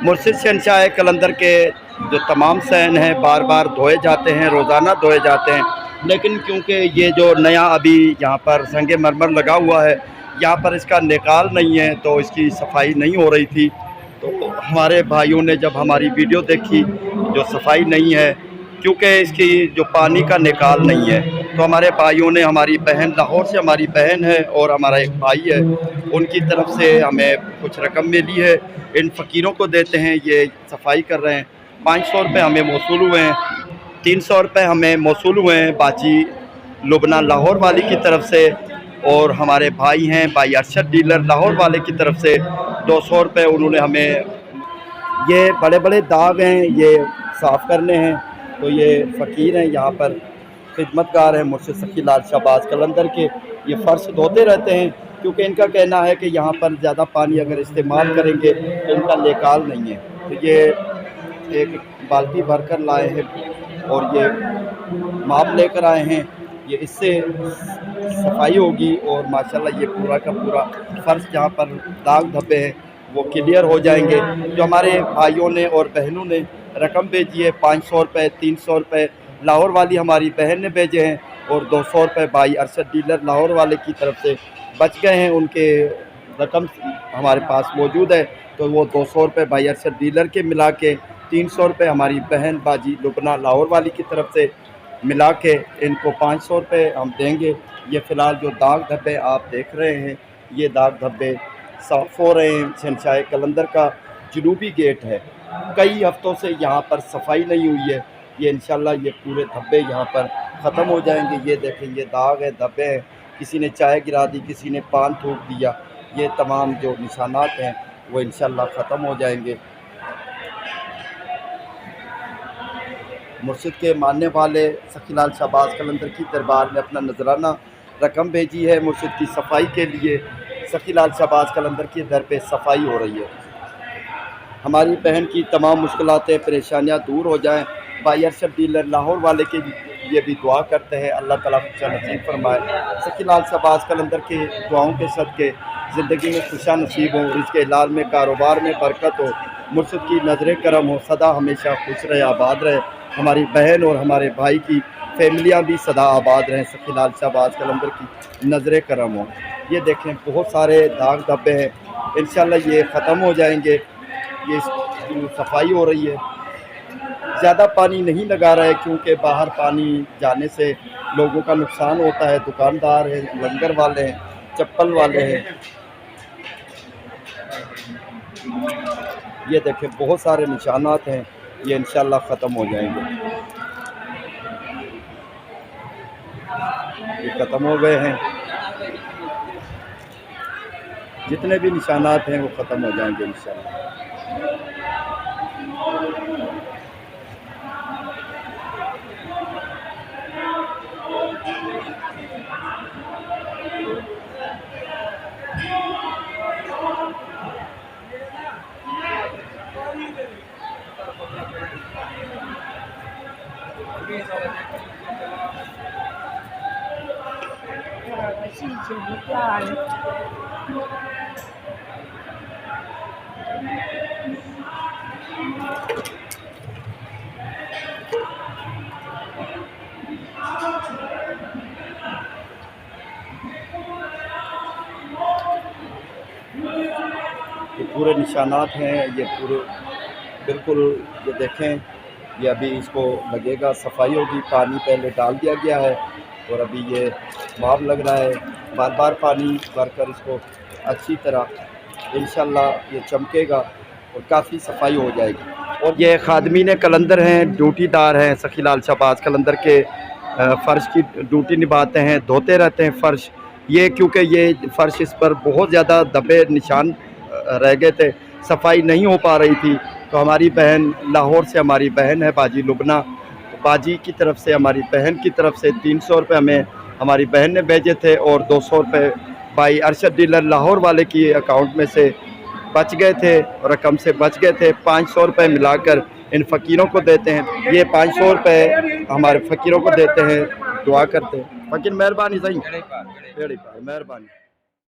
मुर्शिद शहंशाह कलंदर के जो तमाम सहन हैं बार बार धोए जाते हैं, रोज़ाना धोए जाते हैं, लेकिन क्योंकि ये जो नया अभी यहाँ पर संगे मरमर लगा हुआ है, यहाँ पर इसका निकाल नहीं है, तो इसकी सफाई नहीं हो रही थी। तो हमारे भाइयों ने जब हमारी वीडियो देखी, जो सफाई नहीं है क्योंकि इसकी जो पानी का निकाल नहीं है, तो हमारे भाइयों ने, हमारी बहन लाहौर से हमारी बहन है और हमारा एक भाई है, उनकी तरफ से हमें कुछ रकम मिली है, इन फ़कीरों को देते हैं, ये सफाई कर रहे हैं। 500 रुपये हमें मौसूल हुए हैं, 300 रुपये हमें मौसूल हुए हैं बाजी लुबना लाहौर वाली की तरफ से, और हमारे भाई हैं भाई अरशद डीलर लाहौर वाले की तरफ से 200 रुपये उन्होंने हमें। ये बड़े बड़े दाग हैं, ये साफ़ करने हैं। तो ये फ़कीर हैं, यहाँ पर खिदमतगार हैं मुर्शिद सखी लाल शहबाज कलंदर के। ये फ़र्श धोते रहते हैं क्योंकि इनका कहना है कि यहाँ पर ज़्यादा पानी अगर इस्तेमाल करेंगे तो इनका निकाल नहीं है। तो ये एक बाल्टी भर कर लाए हैं और ये माप लेकर आए हैं, ये इससे सफाई होगी और माशाल्लाह ये पूरा का पूरा फ़र्श जहाँ पर दाग धब्बे हैं वो क्लियर हो जाएंगे। जो हमारे भाइयों ने और बहनों ने रकम भेजी है 500 रुपये, 300 रुपये लाहौर वाली हमारी बहन ने भेजे हैं और 200 रुपये भाई अरशद डीलर लाहौर वाले की तरफ से बच गए हैं, उनके रकम हमारे पास मौजूद है। तो वो 200 रुपये भाई अरशद डीलर के मिला के 300 रुपये हमारी बहन बाजी लुबना लाहौर वाली की तरफ से मिला के इनको 500 रुपये हम देंगे। ये फ़िलहाल जो दाग धब्बे आप देख रहे हैं, ये दाग धब्बे साफ़ हो रहे हैं। शहंशाह कलंदर का जनूबी गेट है, कई हफ़्तों से यहाँ पर सफाई नहीं हुई है। ये इंशाल्लाह ये पूरे धब्बे यहाँ पर ख़त्म हो जाएंगे। ये देखें, ये दाग है, धब्बे हैं, किसी ने चाय गिरा दी, किसी ने पान थूक दिया, ये तमाम जो निशानात हैं वो इंशाल्लाह ख़त्म हो जाएंगे। मुर्शिद के मानने वाले सखी लाल शहबाज कलंदर की दरबार में अपना नजराना रकम भेजी है मुर्शिद की सफाई के लिए। सखी लाल शहबाज कलंदर के दर पे सफाई हो रही है। हमारी बहन की तमाम मुश्किलातें, परेशानियां दूर हो जाएं। भाई अरशद डीलर लाहौर वाले के लिए भी दुआ करते हैं, अल्लाह ताला खुशा नसीब फरमाए। सखी लाल शहबाज कलंदर के दुआओं के सदके ज़िंदगी में खुशा नसीब हो, रिज़्क़े हलाल में, कारोबार में बरकत हो, मुर्शिद की नज़र करम हो, सदा हमेशा खुश रहे, आबाद रहे। हमारी बहन और हमारे भाई की फैमिलियाँ भी सदा आबाद रहें, सखी लाल शहबाज कलंदर की नज़र करम हो। ये देखें, बहुत सारे दाग धब्बे हैं, इंशाल्लाह ये ख़त्म हो जाएंगे। ये सफाई हो रही है, ज़्यादा पानी नहीं लगा रहा है क्योंकि बाहर पानी जाने से लोगों का नुकसान होता है। दुकानदार हैं, लंगर वाले हैं, चप्पल वाले हैं। ये देखें, बहुत सारे निशानात हैं, ये इंशाल्लाह ख़त्म हो जाएंगे। ये ख़त्म हो गए हैं, जितने भी निशानात हैं वो ख़त्म हो जाएंगे इंशाल्लाह। ये पूरे निशानात हैं, ये पूरे बिल्कुल, ये देखें, ये अभी इसको लगेगा, सफाई होगी। पानी पहले डाल दिया गया है और अभी ये माप लग रहा है, बार बार पानी भरकर इसको अच्छी तरह इंशाल्लाह ये चमकेगा और काफ़ी सफाई हो जाएगी। और ये खादमीन कलंदर हैं, ड्यूटीदार हैं, सखी लाल शहबाज कलंदर के फ़र्श की ड्यूटी निभाते हैं, धोते रहते हैं फ़र्श। ये क्योंकि ये फ़र्श, इस पर बहुत ज़्यादा धब्बे निशान रह गए थे, सफाई नहीं हो पा रही थी। तो हमारी बहन लाहौर से, हमारी बहन है बाजी लुबना, बाजी की तरफ से, हमारी बहन की तरफ से 300 रुपये हमें हमारी बहन ने भेजे थे और 200 रुपये भाई अरशद डीलर लाहौर वाले की अकाउंट में से बच गए थे, रकम से बच गए थे। 500 रुपये मिलाकर इन फ़कीरों को देते हैं। ये 500 रुपये हमारे फ़कीरों को देते हैं, दुआ करते हैं। फ़कीर मेहरबानी, सही मेहरबानी।